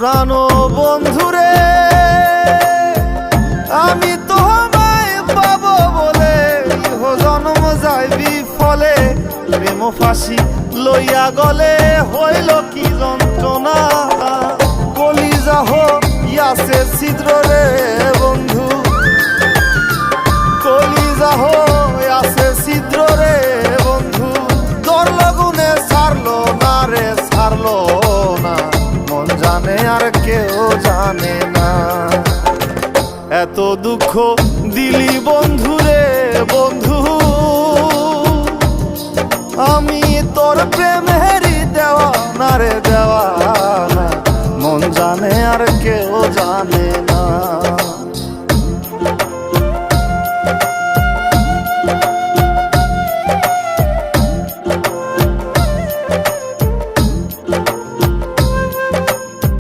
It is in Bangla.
প্রাণ বন্ধুরে আমি তোমায় পাবো বলে ইহ জন্ম যায় বিফলে প্রেম ফাঁসি লইয়া গলে হইল কি যন্ত্রণা কলিজা হইয়াছে ছিদ্র রে বন্ধু কলিজা হইয়াছে ছিদ্র রে বন্ধু তোর লগুনে ছাড়লো না রে ছাড়লো না মন জানে আর কেউ জানে না এত দুঃখ দিলি বন্ধু রে বন্ধু আমি তোর প্রেমেরই দেওয়ানা রে দেওয়ানা মন জানে আর কে